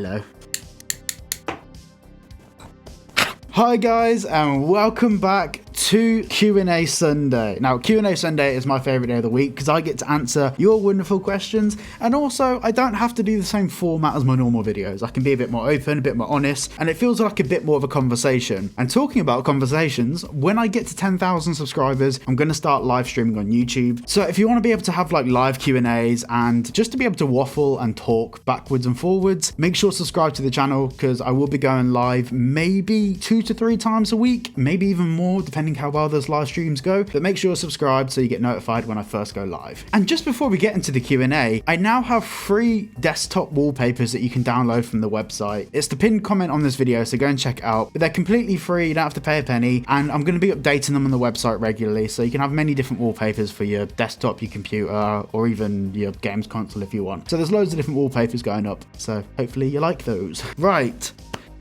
Hello. Hi guys, and welcome back to Q&A Sunday. Now, Q&A Sunday is my favorite day of the week because I get to answer your wonderful questions, and also I don't have to do the same format as my normal videos. I can be a bit more open, a bit more honest, and it feels like a bit more of a conversation. And talking about conversations, when I get to 10,000 subscribers, I'm going to start live streaming on YouTube. So if you want to be able to have like live Q&As and just to be able to waffle and talk backwards and forwards, make sure to subscribe to the channel because I will be going live maybe 2 to 3 times a week, maybe even more, depending how well those live streams go. But make sure to subscribe so you get notified when I first go live. And just before we get into the Q&A, I now have free desktop wallpapers that you can download from the website. It's the pinned comment on this video, so go and check it out. But they're completely free, you don't have to pay a penny, and I'm going to be updating them on the website regularly, so you can have many different wallpapers for your desktop, your computer, or even your games console if you want. So there's loads of different wallpapers going up, so hopefully you like those. Right.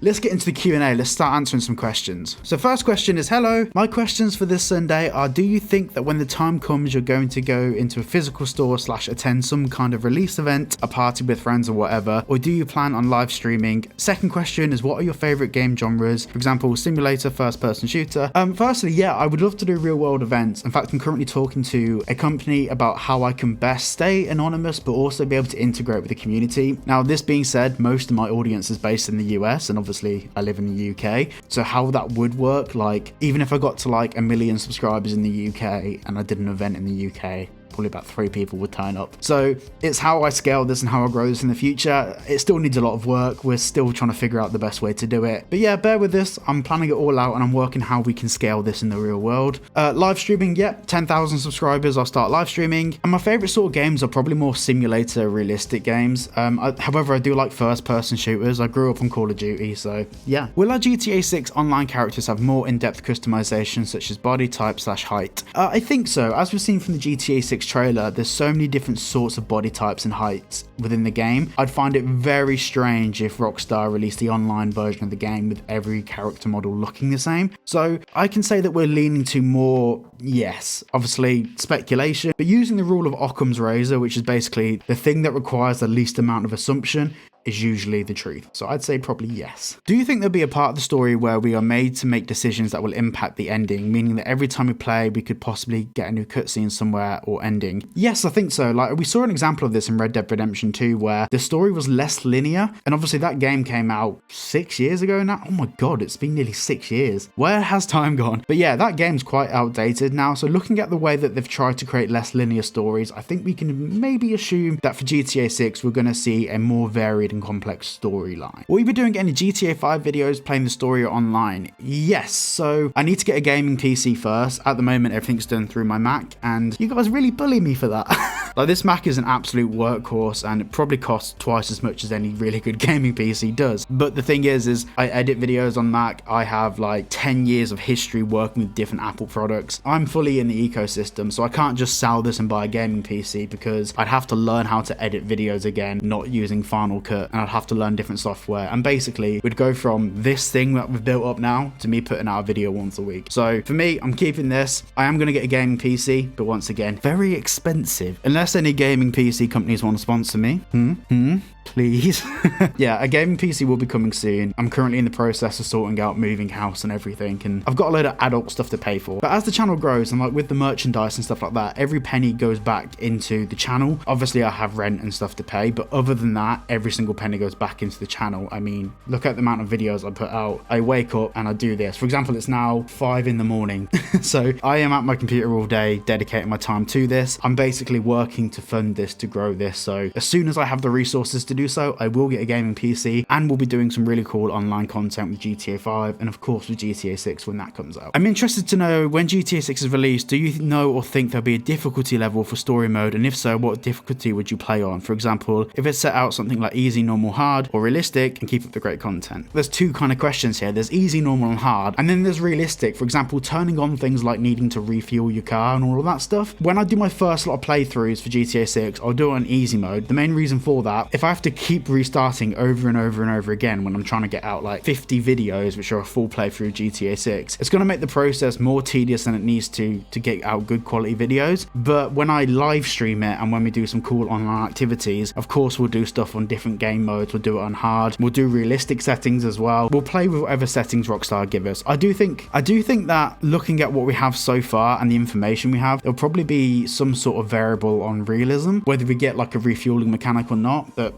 Let's get into the Q&A. Let's start answering some questions. So first question is, hello. My questions for this Sunday are, do you think that when the time comes you're going to go into a physical store / attend some kind of release event, a party with friends or whatever, or do you plan on live streaming? Second question is, what are your favorite game genres? For example, simulator, first person shooter. Firstly, yeah, I would love to do real world events. In fact, I'm currently talking to a company about how I can best stay anonymous, but also be able to integrate with the community. Now, this being said, most of my audience is based in the US, and obviously I live in the UK, so how that would work, like even if I got to like 1 million subscribers in the UK and I did an event in the UK, probably about 3 people would turn up. So it's how I scale this and how I grow this in the future. It still needs a lot of work. We're still trying to figure out the best way to do it. But yeah, bear with this. I'm planning it all out and I'm working how we can scale this in the real world. Live streaming, yep, 10,000 subscribers, I'll start live streaming. And my favorite sort of games are probably more simulator, realistic games. However, I do like first person shooters. I grew up on Call of Duty, so yeah. Will our GTA 6 online characters have more in-depth customization such as body type / height? I think so. As we've seen from the GTA 6 trailer, there's so many different sorts of body types and heights within the game. I'd find it very strange if Rockstar released the online version of the game with every character model looking the same. So I can say that we're leaning to more, yes, obviously speculation, but using the rule of Occam's razor, which is basically the thing that requires the least amount of assumption, is usually the truth. So I'd say probably yes. Do you think there'll be a part of the story where we are made to make decisions that will impact the ending, meaning that every time we play we could possibly get a new cutscene somewhere or ending? Yes, I think so. Like we saw an example of this in Red Dead Redemption 2 where the story was less linear, and obviously that game came out 6 years ago now. Oh my god, it's been nearly 6 years. Where has time gone? But yeah, that game's quite outdated now, so looking at the way that they've tried to create less linear stories, I think we can maybe assume that for GTA 6 we're going to see a more varied and complex storyline. Will you be doing any GTA 5 videos playing the story online? Yes, so I need to get a gaming PC first. At the moment everything's done through my Mac, and you guys really bully me for that. Like this Mac is an absolute workhorse and it probably costs twice as much as any really good gaming PC does. But the thing is I edit videos on Mac. I have like 10 years of history working with different Apple products. I'm fully in the ecosystem, so I can't just sell this and buy a gaming PC because I'd have to learn how to edit videos again, not using Final Cut, and I'd have to learn different software. And basically we'd go from this thing that we've built up now to me putting out a video once a week. So for me, I'm keeping this. I am going to get a gaming PC, but once again, very expensive. Unless any gaming PC companies want to sponsor me. Please. Yeah, a gaming PC will be coming soon. I'm currently in the process of sorting out moving house and everything, and I've got a load of adult stuff to pay for. But as the channel grows, and like with the merchandise and stuff like that, every penny goes back into the channel. Obviously I have rent and stuff to pay, but other than that, every single penny goes back into the channel. I mean, look at the amount of videos I put out. I wake up and I do this. For example, it's now 5 in the morning. So I am at my computer all day, dedicating my time to this. I'm basically working to fund this, to grow this. So as soon as I have the resources to do so, I will get a gaming PC, and we'll be doing some really cool online content with GTA 5 and of course with GTA 6 when that comes out. I'm interested to know, when GTA 6 is released, do you know or think there'll be a difficulty level for story mode, and if so, what difficulty would you play on? For example, if it's set out something like easy, normal, hard, or realistic, and keep up the great content. There's two kind of questions here. There's easy, normal, and hard, and then there's realistic. For example, turning on things like needing to refuel your car and all of that stuff. When I do my first lot of playthroughs for GTA 6, I'll do it on easy mode. The main reason for that, if I have to to keep restarting over and over and over again when I'm trying to get out like 50 videos, which are a full playthrough of GTA 6. It's going to make the process more tedious than it needs to get out good quality videos. But when I live stream it and when we do some cool online activities, of course we'll do stuff on different game modes. We'll do it on hard. We'll do realistic settings as well. We'll play with whatever settings Rockstar give us. I do think that looking at what we have so far and the information we have, there'll probably be some sort of variable on realism, whether we get like a refueling mechanic or not, but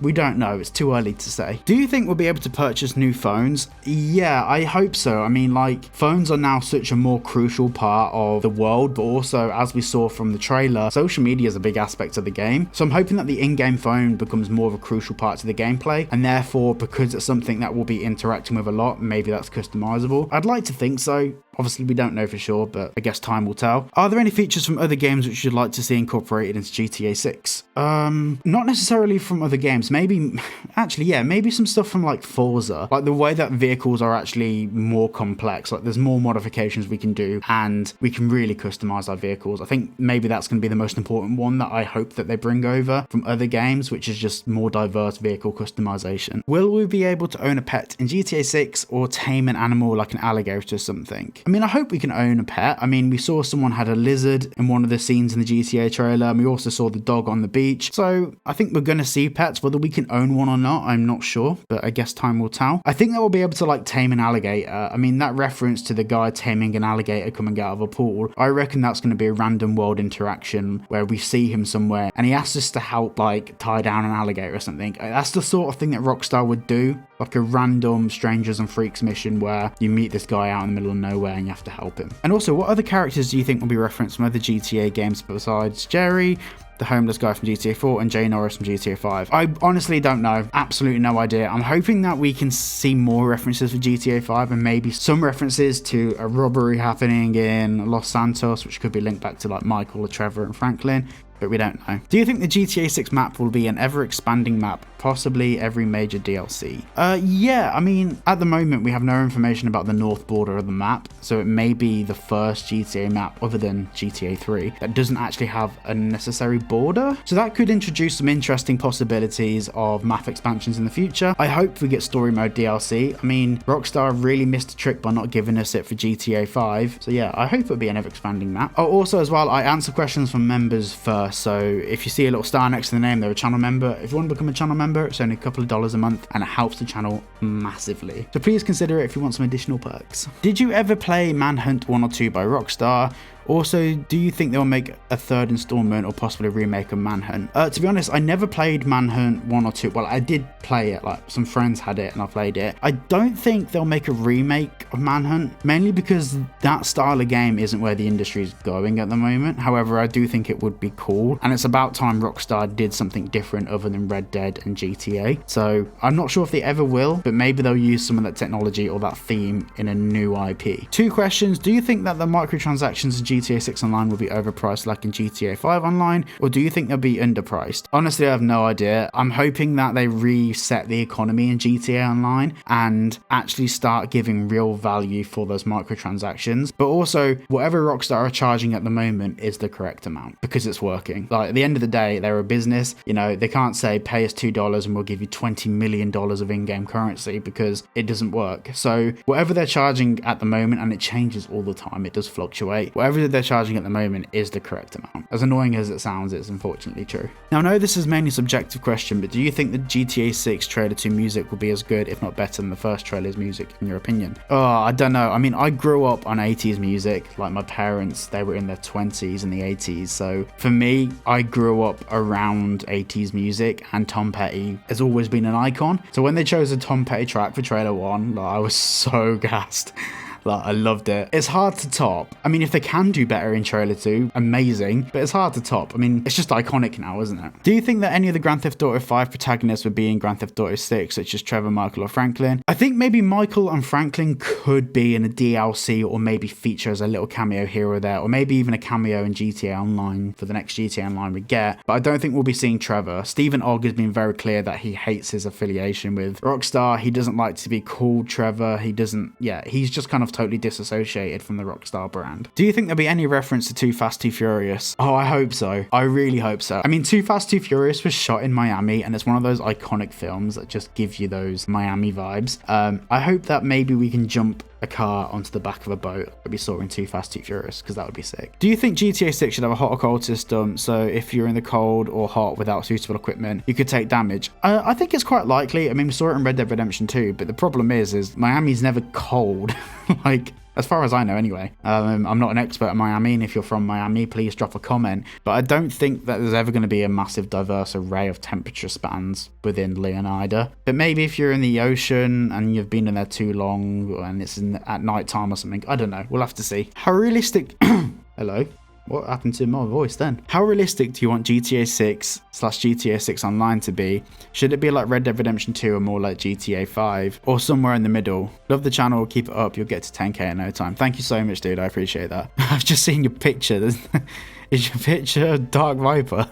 we don't know. It's too early to say. Do you think we'll be able to purchase new phones? Yeah, I hope so. I mean, like, phones are now such a more crucial part of the world, but also, as we saw from the trailer, social media is a big aspect of the game. So I'm hoping that the in-game phone becomes more of a crucial part to the gameplay, and therefore, because it's something that we'll be interacting with a lot, maybe that's customizable. I'd like to think so. Obviously, we don't know for sure, but I guess time will tell. Are there any features from other games which you'd like to see incorporated into GTA 6? Not necessarily from other games. Maybe, actually, yeah, maybe some stuff from like Forza. Like the way that vehicles are actually more complex. Like there's more modifications we can do and we can really customize our vehicles. I think maybe that's going to be the most important one that I hope that they bring over from other games, which is just more diverse vehicle customization. Will we be able to own a pet in GTA 6 or tame an animal like an alligator or something? I mean, I hope we can own a pet. I mean, we saw someone had a lizard in one of the scenes in the GTA trailer, and we also saw the dog on the beach. So I think we're going to see pets. Whether we can own one or not, I'm not sure, but I guess time will tell. I think that we'll be able to like tame an alligator. I mean, that reference to the guy taming an alligator coming out of a pool, I reckon that's going to be a random world interaction where we see him somewhere and he asks us to help like tie down an alligator or something. That's the sort of thing that Rockstar would do. Like a random Strangers and Freaks mission where you meet this guy out in the middle of nowhere and you have to help him. And also, what other characters do you think will be referenced from other GTA games besides Jerry, the homeless guy from GTA 4, and Jay Norris from GTA 5? I honestly don't know. Absolutely no idea. I'm hoping that we can see more references for GTA 5 and maybe some references to a robbery happening in Los Santos, which could be linked back to like Michael or Trevor and Franklin. But we don't know. Do you think the GTA 6 map will be an ever-expanding map, possibly every major DLC? Yeah, I mean, at the moment we have no information about the north border of the map, so it may be the first GTA map other than GTA 3 that doesn't actually have a necessary border. So that could introduce some interesting possibilities of map expansions in the future. I hope we get story mode DLC. I mean, Rockstar really missed a trick by not giving us it for GTA 5. So yeah, I hope it'll be an ever-expanding map. Oh, also as well, I answer questions from members first. So if you see a little star next to the name, they're a channel member. If you want to become a channel member, it's only a couple of dollars a month and it helps the channel massively. So please consider it if you want some additional perks. Did you ever play Manhunt 1 or 2 by Rockstar? Also, do you think they'll make a third installment or possibly a remake of Manhunt? To be honest, I never played Manhunt 1 or 2. Well, I did play it, like some friends had it and I played it. I don't think they'll make a remake of Manhunt, mainly because that style of game isn't where the industry is going at the moment. However, I do think it would be cool, and it's about time Rockstar did something different other than Red Dead and GTA. So I'm not sure if they ever will, but maybe they'll use some of that technology or that theme in a new IP. 2 questions. Do you think that the microtransactions in GTA 6 Online will be overpriced like in GTA 5 Online, or do you think they'll be underpriced? Honestly, I have no idea. I'm hoping that they reset the economy in GTA Online and actually start giving real value for those microtransactions, but also whatever Rockstar are charging at the moment is the correct amount because it's working. Like at the end of the day, they're a business. You know, they can't say pay us $2 and we'll give you $20 million of in-game currency because it doesn't work. So whatever they're charging at the moment, and it changes all the time, it does fluctuate, whatever they're charging at the moment is the correct amount. As annoying as it sounds, it's unfortunately true. Now I know this is mainly a subjective question, but do you think the GTA 6 trailer 2 music will be as good, if not better, than the first trailer's music in your opinion? Oh, I don't know. I mean, I grew up on 80s music. Like my parents, they were in their 20s in the 80s. So for me, I grew up around 80s music, and Tom Petty has always been an icon. So when they chose a Tom Petty track for trailer 1, like, I was so gassed. Like, I loved it. It's hard to top. I mean, if they can do better in trailer 2, amazing, but it's hard to top. I mean, it's just iconic now, isn't it? Do you think that any of the Grand Theft Auto 5 protagonists would be in Grand Theft Auto 6, such as Trevor, Michael, or Franklin? I think maybe Michael and Franklin could be in a DLC, or maybe feature as a little cameo here or there, or maybe even a cameo in GTA Online for the next GTA Online we get, but I don't think we'll be seeing Trevor. Stephen Ogg has been very clear that he hates his affiliation with Rockstar. He doesn't like to be called Trevor. He doesn't, yeah, he's just kind of totally disassociated from the Rockstar brand. Do you think there'll be any reference to Too Fast, Too Furious? Oh, I hope so. I really hope so. I mean, Too Fast, Too Furious was shot in Miami, and it's one of those iconic films that just gives you those Miami vibes. I hope that maybe we can jump a car onto the back of a boat that we saw in Too Fast, Too Furious, because that would be sick. Do you think GTA 6 should have a hot or cold system, so if you're in the cold or hot without suitable equipment, you could take damage? I think it's quite likely. I mean, we saw it in Red Dead Redemption 2, but the problem is Miami's never cold. Like, as far as I know anyway. I'm not an expert in Miami, and if you're from Miami, please drop a comment. But I don't think that there's ever going to be a massive diverse array of temperature spans within Leonida. But maybe if you're in the ocean and you've been in there too long and it's at night time or something, I don't know. We'll have to see. How realistic... Hello? What happened to my voice then? How realistic do you want GTA 6/GTA 6 Online to be? Should it be like Red Dead Redemption 2 or more like GTA 5? Or somewhere in the middle? Love the channel, keep it up, you'll get to 10k in no time. Thank you so much, dude, I appreciate that. I've just seen your picture. Is your picture a Dark Viper?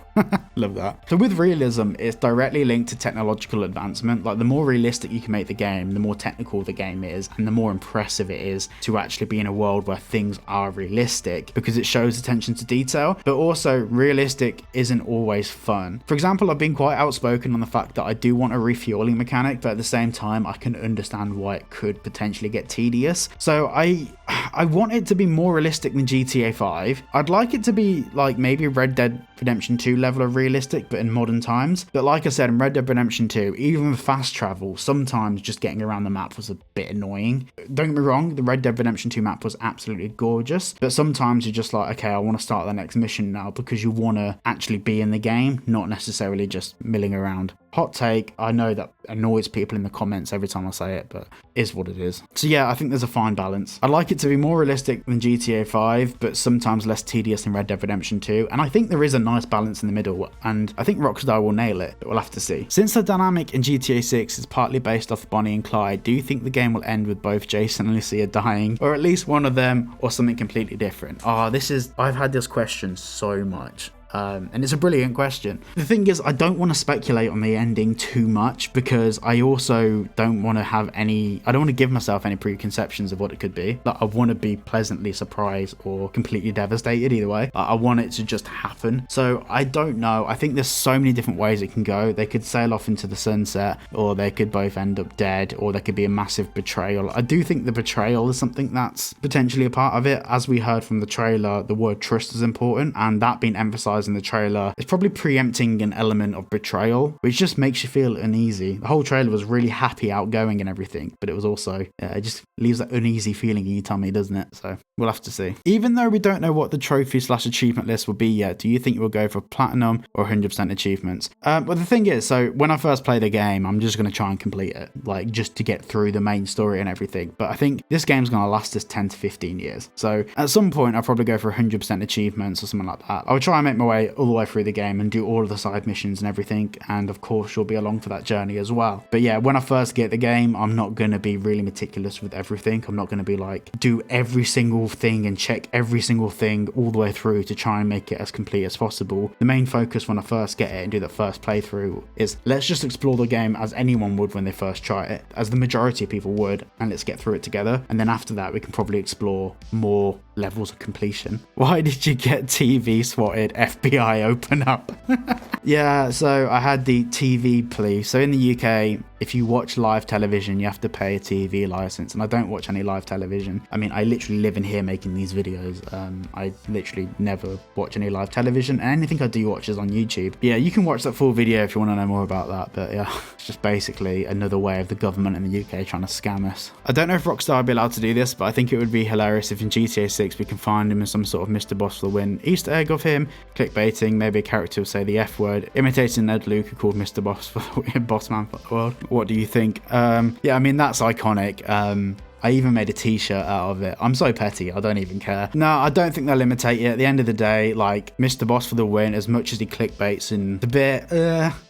Love that. So with realism, it's directly linked to technological advancement. Like, the more realistic you can make the game, the more technical the game is, and the more impressive it is to actually be in a world where things are realistic, because it shows attention to detail. But also, realistic isn't always fun. For example, I've been quite outspoken on the fact that I do want a refueling mechanic, but at the same time, I can understand why it could potentially get tedious. So I want it to be more realistic than GTA 5. I'd like it to be like maybe Red Dead Redemption 2 level of realistic, but in modern times. But like I said, in Red Dead Redemption 2, even with fast travel, sometimes just getting around the map was a bit annoying. Don't get me wrong, the Red Dead Redemption 2 map was absolutely gorgeous, but sometimes you're just like, okay, I want to start the next mission now, because you want to actually be in the game, not necessarily just milling around. Hot take, I know that annoys people in the comments every time I say it, but is what it is. So yeah, I think there's a fine balance. I'd like it to be more realistic than GTA 5, but sometimes less tedious than Red Dead Redemption 2, and I think there is a nice balance in the middle, and I think Rockstar will nail it, but we'll have to see. Since the dynamic in GTA 6 is partly based off Bonnie and Clyde, do you think the game will end with both Jason and Lucia dying, or at least one of them, or something completely different? I've had this question so much. And it's a brilliant question. The thing is, I don't want to speculate on the ending too much, because I also don't want to I don't want to give myself any preconceptions of what it could be. Like, I want to be pleasantly surprised or completely devastated either way. I want it to just happen. So I don't know. I think there's so many different ways it can go. They could sail off into the sunset, or they could both end up dead, or there could be a massive betrayal. I do think the betrayal is something that's potentially a part of it. As we heard from the trailer, the word trust is important, and that being emphasized in the trailer is probably preempting an element of betrayal, which just makes you feel uneasy. The whole trailer was really happy, outgoing and everything, but it was also, it just leaves that uneasy feeling in your tummy, doesn't it? So we'll have to see. Even though we don't know what the trophy/achievement list will be yet, do you think you'll go for platinum or 100% achievements? Well, the thing is, so when I first play the game, I'm just going to try and complete it, like just to get through the main story and everything. But I think this game's going to last us 10 to 15 years. So at some point, I'll probably go for 100% achievements or something like that. I would try and make my way all the way through the game and do all of the side missions and everything, and of course you'll be along for that journey as well. But yeah, when I first get the game, I'm not going to be really meticulous with everything. I'm not going to be like, do every single thing and check every single thing all the way through to try and make it as complete as possible. The main focus when I first get it and do that first playthrough is, let's just explore the game as anyone would when they first try it, as the majority of people would, and let's get through it together. And then after that, we can probably explore more levels of completion. Why did you get TV swatted? FBI open up. Yeah, so I had the TV plea. So in the UK, if you watch live television, you have to pay a TV license, and I don't watch any live television. I mean, I literally live in here making these videos. I literally never watch any live television, and anything I do watch is on YouTube. Yeah, you can watch that full video if you want to know more about that, but yeah, it's just basically another way of the government in the UK trying to scam us. I don't know if Rockstar would be allowed to do this, but I think it would be hilarious if in GTA 6 we can find him in some sort of Mr. Boss for the win Easter egg of him, clickbaiting, maybe a character will say the F word, imitating Ned Luke called Mr. Boss for the Boss Man for the world. What do you think? Yeah, I mean, that's iconic. I even made a t-shirt out of it. I'm so petty, I don't even care. No, I don't think they'll imitate it. At the end of the day, like, Mr. Boss for the win, as much as he clickbaits and a bit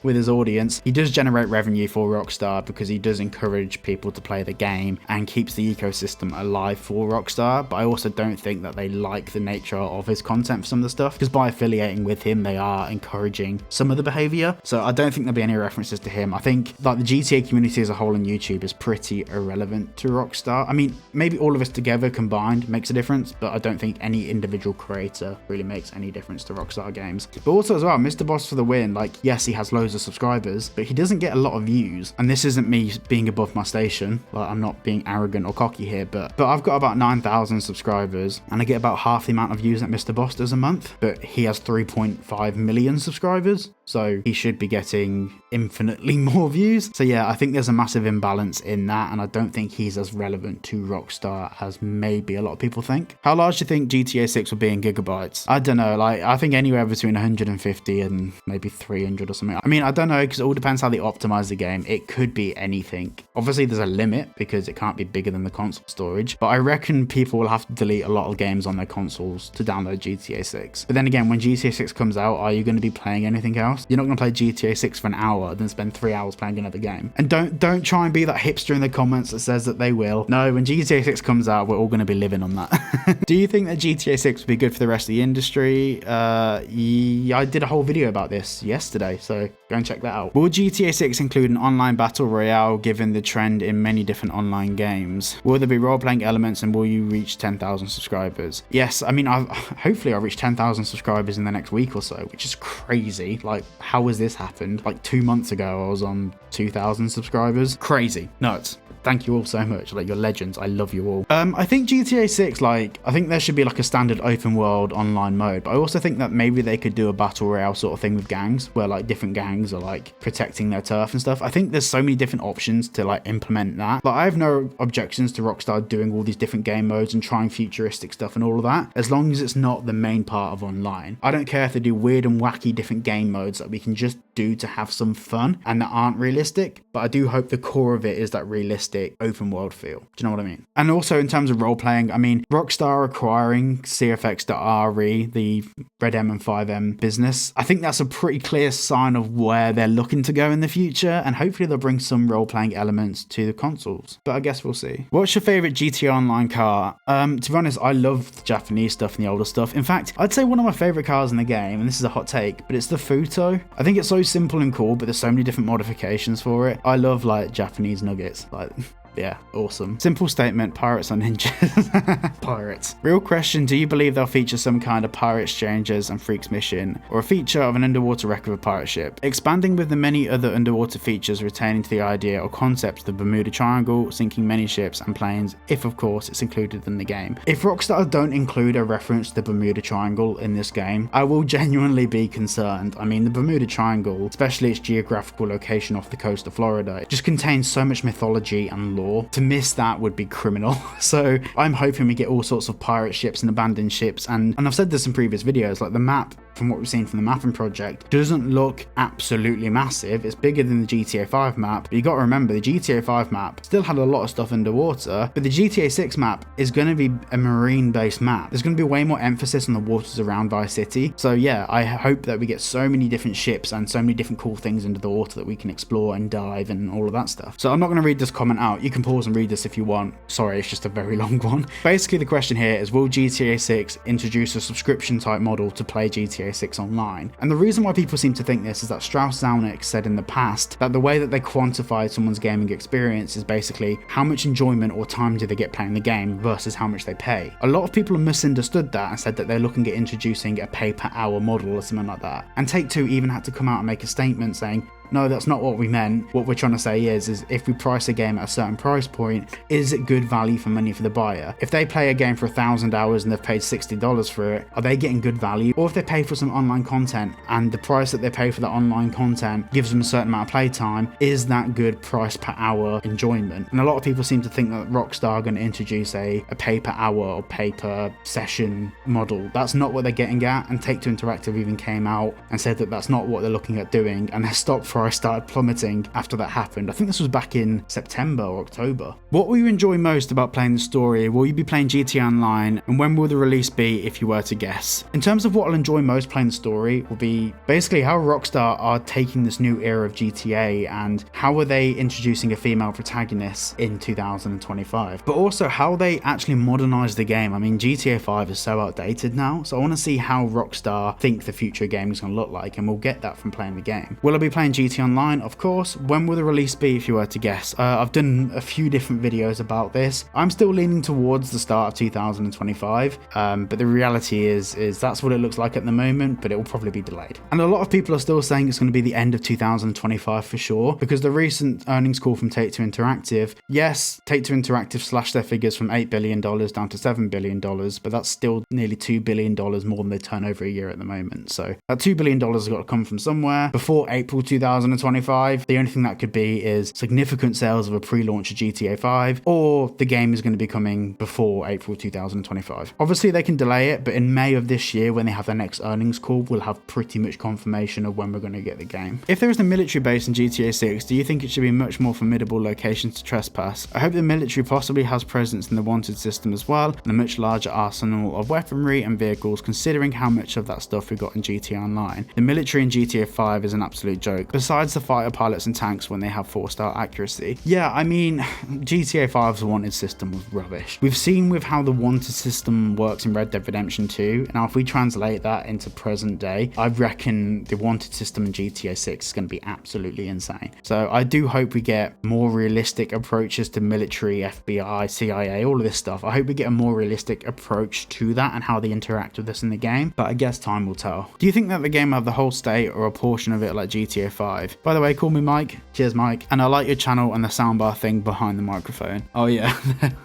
with his audience, he does generate revenue for Rockstar because he does encourage people to play the game and keeps the ecosystem alive for Rockstar. But I also don't think that they like the nature of his content for some of the stuff, because by affiliating with him, they are encouraging some of the behavior. So I don't think there'll be any references to him. I think like the GTA community as a whole on YouTube is pretty irrelevant to Rockstar. Rockstar, I mean, maybe all of us together combined makes a difference, but I don't think any individual creator really makes any difference to Rockstar Games. But also as well, Mr. Boss for the win, like, yes, he has loads of subscribers, but he doesn't get a lot of views. And this isn't me being above my station, like, I'm not being arrogant or cocky here, but I've got about 9,000 subscribers, and I get about half the amount of views that Mr. Boss does a month, but he has 3.5 million subscribers, so he should be getting infinitely more views. So yeah, I think there's a massive imbalance in that, and I don't think he's as relevant to Rockstar as maybe a lot of people think. How large do you think GTA 6 will be in gigabytes? I don't know, like, I think anywhere between 150 and maybe 300 or something. I mean, I don't know, because it all depends how they optimize the game. It could be anything. Obviously there's a limit because it can't be bigger than the console storage, but I reckon people will have to delete a lot of games on their consoles to download GTA 6. But then again, when GTA 6 comes out, are you going to be playing anything else? You're not going to play GTA 6 for an hour, then spend 3 hours playing another game. And don't try and be that hipster in the comments that says that they will. No, when GTA 6 comes out, we're all going to be living on that. Do you think that GTA 6 will be good for the rest of the industry? Yeah, I did a whole video about this yesterday, so go and check that out. Will GTA 6 include an online battle royale given the trend in many different online games? Will there be role-playing elements, and will you reach 10,000 subscribers? Yes, I mean, hopefully I'll reach 10,000 subscribers in the next week or so, which is crazy. Like, how has this happened? Like 2 months ago, I was on 2,000 subscribers. Crazy. Nuts. Thank you all so much. Like, you're legends. I love you all. I think GTA 6, like, I think there should be like a standard open world online mode, but I also think that maybe they could do a battle royale sort of thing with gangs, where like different gangs are like protecting their turf and stuff. I think there's so many different options to like implement that. But I have no objections to Rockstar doing all these different game modes and trying futuristic stuff and all of that, as long as it's not the main part of online. I don't care if they do weird and wacky different game modes that we can just do to have some fun and that aren't realistic, but I do hope the core of it is that realistic open world feel. Do you know what I mean? And also in terms of role playing, I mean, Rockstar acquiring CFX.RE, the Red M and 5M business, I think that's a pretty clear sign of where they're looking to go in the future, and hopefully they'll bring some role playing elements to the consoles, but I guess we'll see. What's your favorite GTA Online car? To be honest, I love the Japanese stuff and the older stuff. In fact, I'd say one of my favorite cars in the game, and this is a hot take, but it's the Futo. I think it's so simple and cool, but there's so many different modifications for it. I love like Japanese nuggets, like, yeah, awesome. Simple statement, pirates are ninjas. Pirates. Real question, do you believe they'll feature some kind of pirate exchanges and freaks mission, or a feature of an underwater wreck of a pirate ship? Expanding with the many other underwater features retaining to the idea or concept of the Bermuda Triangle, sinking many ships and planes, if of course it's included in the game. If Rockstar don't include a reference to the Bermuda Triangle in this game, I will genuinely be concerned. I mean, the Bermuda Triangle, especially its geographical location off the coast of Florida, it just contains so much mythology and lore. To miss that would be criminal. So I'm hoping we get all sorts of pirate ships and abandoned ships, and I've said this in previous videos, like the map, from what we've seen from the mapping project, doesn't look absolutely massive. It's bigger than the GTA 5 map, but you got to remember the GTA 5 map still had a lot of stuff underwater, but the GTA 6 map is going to be a marine based map. There's going to be way more emphasis on the waters around Vice City. So yeah, I hope that we get so many different ships and so many different cool things under the water that we can explore and dive and all of that stuff. So I'm not going to read this comment out. You can pause and read this if you want. Sorry, it's just a very long one. Basically the question here is, will GTA 6 introduce a subscription type model to play GTA 6 online? And the reason why people seem to think this is that Strauss Zelnick said in the past that the way that they quantify someone's gaming experience is basically how much enjoyment or time do they get playing the game versus how much they pay. A lot of people have misunderstood that and said that they're looking at introducing a pay per hour model or something like that. And Take-Two even had to come out and make a statement saying, no, that's not what we meant. What we're trying to say is if we price a game at a certain price point, is it good value for money for the buyer? If they play a game for 1,000 hours and they've paid $60 for it, are they getting good value? Or if they pay for some online content and the price that they pay for that online content gives them a certain amount of play time, is that good price per hour enjoyment? And a lot of people seem to think that Rockstar are going to introduce a pay per hour or pay per session model. That's not what they're getting at, and Take-Two Interactive even came out and said that that's not what they're looking at doing, and their stock price started plummeting after that happened. I think this was back in September or October. What will you enjoy most about playing the story? Will you be playing GTA Online, and when will the release be if you were to guess? In terms of what I'll enjoy most playing the story will be basically how Rockstar are taking this new era of GTA and how are they introducing a female protagonist in 2025, but also how they actually modernize the game. I mean, GTA 5 is so outdated now, so I want to see how Rockstar think the future game is going to look like, and we'll get that from playing the game. Will I be playing GTA GTA Online, of course. When will the release be, if you were to guess? I've done a few different videos about this. I'm still leaning towards the start of 2025, but the reality is that's what it looks like at the moment, but it will probably be delayed. And a lot of people are still saying it's going to be the end of 2025 for sure, because the recent earnings call from Take-Two Interactive, yes, Take-Two Interactive slashed their figures from $8 billion down to $7 billion, but that's still nearly $2 billion more than they turn over a year at the moment. So that $2 billion has got to come from somewhere. Before April 2025, the only thing that could be is significant sales of a pre-launch of GTA 5, or the game is going to be coming before April 2025. Obviously, they can delay it, but in May of this year, when they have their next earnings call, we'll have pretty much confirmation of when we're going to get the game. If there is a military base in GTA 6, do you think it should be a much more formidable location to trespass? I hope the military possibly has presence in the wanted system as well, and a much larger arsenal of weaponry and vehicles, considering how much of that stuff we got in GTA Online. The military in GTA 5 is an absolute joke, besides the fighter pilots and tanks when they have 4-star accuracy. Yeah, I mean, GTA 5's wanted system was rubbish. We've seen with how the wanted system works in Red Dead Redemption 2. Now, if we translate that into present day, I reckon the wanted system in GTA 6 is going to be absolutely insane. So I do hope we get more realistic approaches to military, FBI, CIA, all of this stuff. I hope we get a more realistic approach to that and how they interact with us in the game, but I guess time will tell. Do you think that the game will have the whole state or a portion of it like GTA 5? By the way, call me Mike. Cheers, Mike. And I like your channel and the soundbar thing behind the microphone. Oh yeah.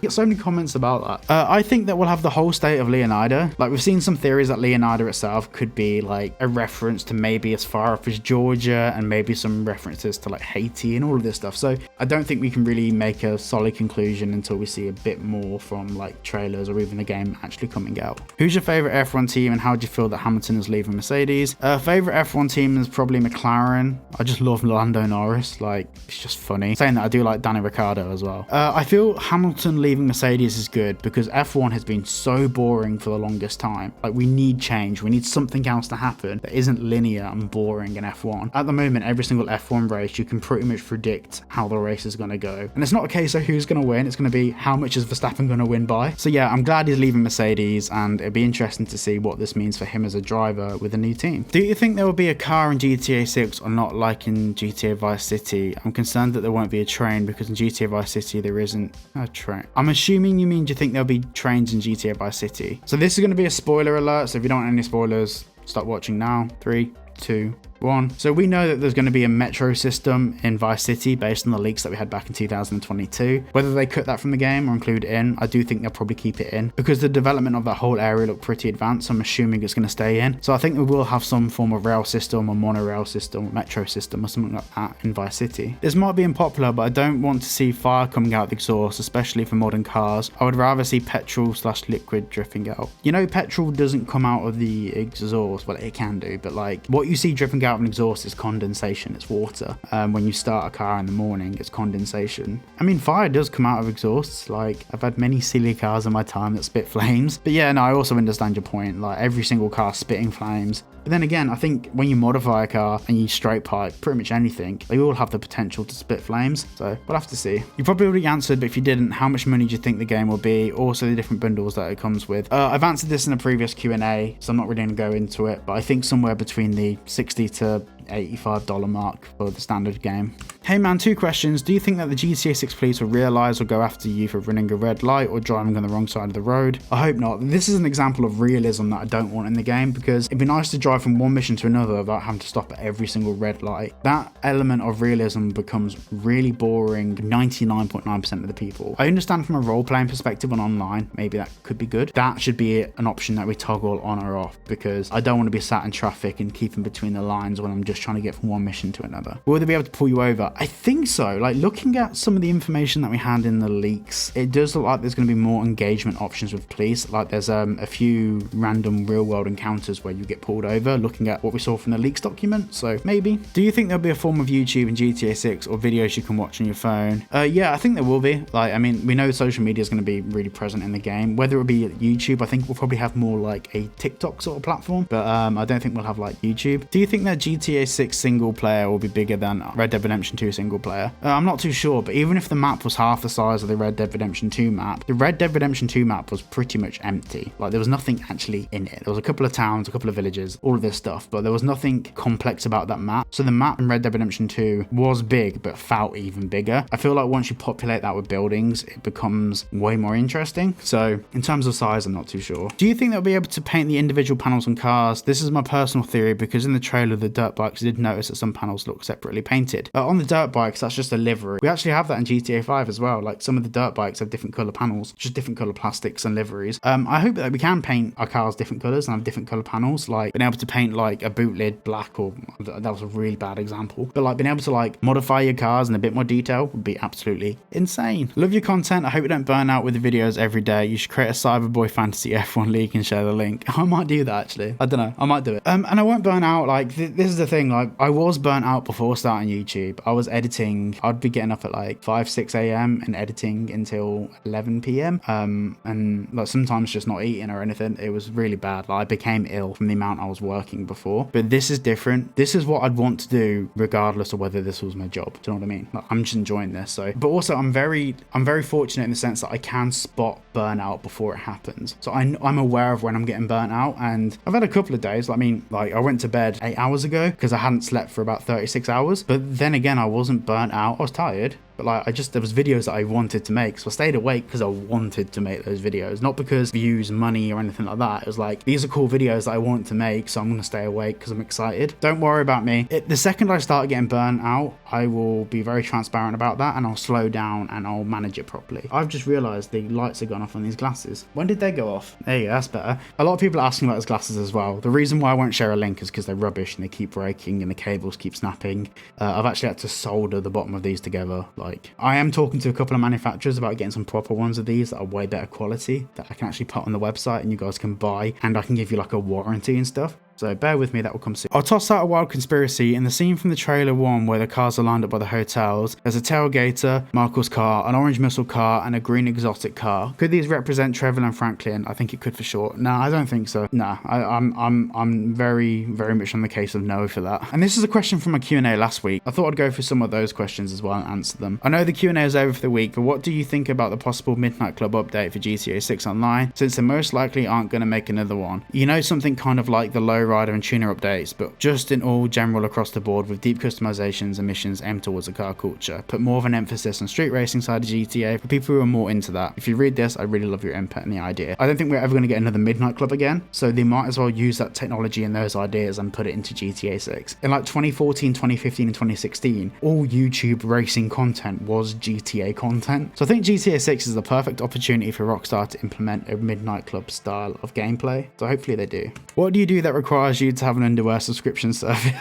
Get so many comments about that. I think that we'll have the whole state of Leonardo. Like, we've seen some theories that Leonardo itself could be like a reference to maybe as far up as Georgia, and maybe some references to like Haiti and all of this stuff. So I don't think we can really make a solid conclusion until we see a bit more from like trailers or even the game actually coming out. Who's your favorite F1 team, and how do you feel that Hamilton is leaving Mercedes? Favorite F1 team is probably McLaren. I just love Lando Norris. Like, it's just funny. Saying that, I do like Danny Ricciardo as well. I feel Hamilton leaving Mercedes is good because F1 has been so boring for the longest time. Like, we need change. We need something else to happen that isn't linear and boring in F1. At the moment, every single F1 race, you can pretty much predict how the race is going to go. And it's not a case of who's going to win. It's going to be how much is Verstappen going to win by. So yeah, I'm glad he's leaving Mercedes, and it'd be interesting to see what this means for him as a driver with a new team. Do you think there will be a car in GTA 6 or not, like in GTA Vice City? I'm concerned that there won't be a train, because in GTA Vice City there isn't a train. I'm assuming you mean, do you think there'll be trains in GTA Vice City? So this is going to be a spoiler alert, so if you don't want any spoilers, stop watching now. 3, 2, 1. So we know that there's going to be a metro system in Vice City based on the leaks that we had back in 2022. Whether they cut that from the game or include it in, I do think they'll probably keep it in, because the development of that whole area looked pretty advanced. So I'm assuming it's going to stay in. So I think we will have some form of rail system or monorail system or metro system or something like that in Vice City. This might be unpopular, but I don't want to see fire coming out of the exhaust, especially for modern cars. I would rather see petrol/liquid dripping out. You know, petrol doesn't come out of the exhaust. Well, it can do, but like what you see dripping out of an exhaust is condensation. It's water. When you start a car in the morning, it's condensation. I mean, fire does come out of exhausts. Like, I've had many silly cars in my time that spit flames. But yeah, no, I also understand your point. Like, every single car spitting flames. But then again, I think when you modify a car and you straight pipe pretty much anything, they all have the potential to spit flames. So we'll have to see. You probably already answered, but if you didn't, how much money do you think the game will be? Also the different bundles that it comes with. I've answered this in a previous Q&A, so I'm not really going to go into it, but I think somewhere between the $60 to $85 mark for the standard game. Hey man, 2 questions. Do you think that the GTA 6 police will realise or go after you for running a red light or driving on the wrong side of the road? I hope not. This is an example of realism that I don't want in the game, because it'd be nice to drive from one mission to another without having to stop at every single red light. That element of realism becomes really boring 99.9% of the people. I understand from a role-playing perspective on online, maybe that could be good. That should be an option that we toggle on or off, because I don't want to be sat in traffic and keeping between the lines when I'm just trying to get from one mission to another. Will they be able to pull you over? I think so. Like, looking at some of the information that we had in the leaks, it does look like there's going to be more engagement options with police. Like, there's a few random real-world encounters where you get pulled over, looking at what we saw from the leaks document. So maybe. Do you think there'll be a form of YouTube in GTA 6 or videos you can watch on your phone? Yeah, I think there will be. Like, I mean, we know social media is going to be really present in the game. Whether it be YouTube, I think we'll probably have more like a TikTok sort of platform, but I don't think we'll have like YouTube. Do you think that GTA 6 single player will be bigger than Red Dead Redemption 2 single player? I'm not too sure, but even if the map was half the size of the Red Dead Redemption 2 map, the Red Dead Redemption 2 map was pretty much empty. Like, there was nothing actually in it. There was a couple of towns, a couple of villages, all of this stuff, but there was nothing complex about that map. So the map in Red Dead Redemption 2 was big, but felt even bigger. I feel like once you populate that with buildings, it becomes way more interesting. So in terms of size, I'm not too sure. Do you think they'll be able to paint the individual panels on cars? This is my personal theory, because in the trailer, the dirt bikes, I did notice that some panels look separately painted. On the dirt bikes, that's just a livery. We actually have that in GTA 5 as well. Like, some of the dirt bikes have different color panels, just different color plastics and liveries. I hope that we can paint our cars different colors and have different color panels, like being able to paint like a boot lid black, or that was a really bad example, but like being able to like modify your cars in a bit more detail would be absolutely insane. Love your content. I hope you don't burn out with the videos every day. You should create a Cyberboy Fantasy F1 League and share the link. I might do that actually. I don't know. I might do it. And I won't burn out. Like, this is the thing. Like, I was burnt out before starting YouTube. I was editing. I'd be getting up at like 5-6 a.m. and editing until 11 p.m. And like sometimes just not eating or anything. It was really bad. Like, I became ill from the amount I was working before. But this is different. This is what I'd want to do regardless of whether this was my job. Do you know what I mean? Like, I'm just enjoying this. So, but also I'm very fortunate in the sense that I can spot burnout before it happens. So I'm aware of when I'm getting burnt out, and I've had a couple of days. I mean, like, I went to bed 8 hours ago because I hadn't slept for about 36 hours. But then again, I wasn't burnt out. I was tired. But like, there was videos that I wanted to make. So I stayed awake because I wanted to make those videos, not because views, money or anything like that. It was like, these are cool videos that I want to make, so I'm going to stay awake because I'm excited. Don't worry about me. The second I start getting burnt out, I will be very transparent about that, and I'll slow down and I'll manage it properly. I've just realized the lights have gone off on these glasses. When did they go off? There you go, that's better. A lot of people are asking about those glasses as well. The reason why I won't share a link is because they're rubbish and they keep breaking and the cables keep snapping. I've actually had to solder the bottom of these together. Like, I am talking to a couple of manufacturers about getting some proper ones of these that are way better quality that I can actually put on the website and you guys can buy, and I can give you like a warranty and stuff. So bear with me, that will come soon. I'll toss out a wild conspiracy. In the scene from the trailer 1 where the cars are lined up by the hotels, there's a tailgater, Michael's car, an orange missile car, and a green exotic car. Could these represent Trevor and Franklin? I think it could for sure. No, I don't think so. No, I'm very much on the case of no for that. And this is a question from my Q&A last week. I thought I'd go through some of those questions as well and answer them. I know the Q&A is over for the week, but what do you think about the possible Midnight Club update for GTA 6 Online, since they most likely aren't going to make another one? You know, something kind of like the Lowrider and tuner updates, but just in all general across the board with deep customizations and missions aimed towards the car culture. Put more of an emphasis on street racing side of GTA for people who are more into that. If you read this, I really love your input and the idea. I don't think we're ever going to get another Midnight Club again, so they might as well use that technology and those ideas and put it into GTA 6. In like 2014, 2015 and 2016, all YouTube racing content was GTA content. So I think GTA 6 is the perfect opportunity for Rockstar to implement a Midnight Club style of gameplay. So hopefully they do. What do you do that requires you to have an underwear subscription service?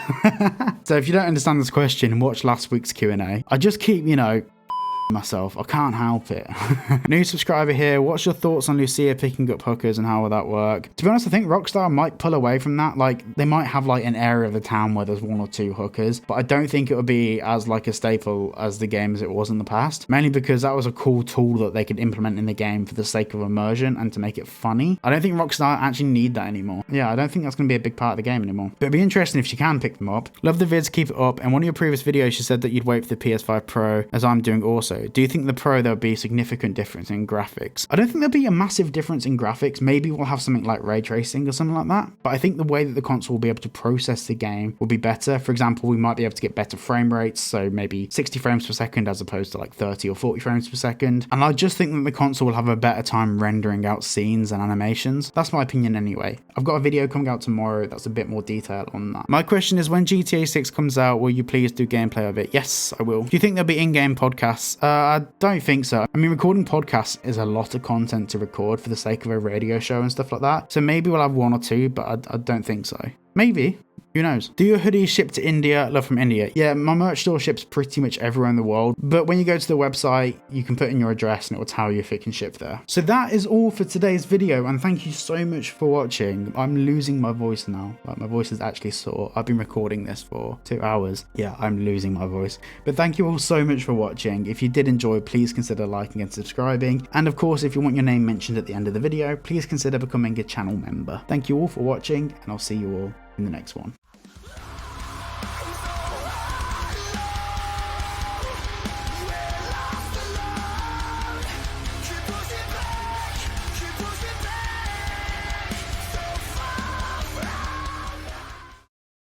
So if you don't understand this question, watch last week's Q&A. I just keep, you know, myself. I can't help it. New subscriber here. What's your thoughts on Lucia picking up hookers and how will that work? To be honest, I think Rockstar might pull away from that. Like, they might have like an area of the town where there's 1 or 2 hookers, but I don't think it would be as like a staple as the game as it was in the past, mainly because that was a cool tool that they could implement in the game for the sake of immersion and to make it funny. I don't think Rockstar actually need that anymore. Yeah, I don't think that's going to be a big part of the game anymore, but it'd be interesting if you can pick them up. Love the vids, keep it up. In one of your previous videos you said that you'd wait for the PS5 Pro, as I'm doing also. Do you think the Pro there'll be a significant difference in graphics? I don't think there'll be a massive difference in graphics. Maybe we'll have something like ray tracing or something like that, but I think the way that the console will be able to process the game will be better. For example, we might be able to get better frame rates, so maybe 60 frames per second as opposed to like 30 or 40 frames per second. And I just think that the console will have a better time rendering out scenes and animations. That's my opinion anyway. I've got a video coming out tomorrow that's a bit more detail on that. My question is, when GTA 6 comes out, will you please do gameplay of it? Yes, I will. Do you think there'll be in-game podcasts? I don't think so. I mean, recording podcasts is a lot of content to record for the sake of a radio show and stuff like that. So maybe we'll have 1 or 2, but I don't think so. Maybe. Who knows? Do your hoodies ship to India? Love from India. Yeah, my merch store ships pretty much everywhere in the world, but when you go to the website, you can put in your address and it will tell you if it can ship there. So that is all for today's video, and thank you so much for watching. I'm losing my voice now. Like, my voice is actually sore. I've been recording this for 2 hours. Yeah, I'm losing my voice. But thank you all so much for watching. If you did enjoy, please consider liking and subscribing. And of course, if you want your name mentioned at the end of the video, please consider becoming a channel member. Thank you all for watching, and I'll see you all in the next one.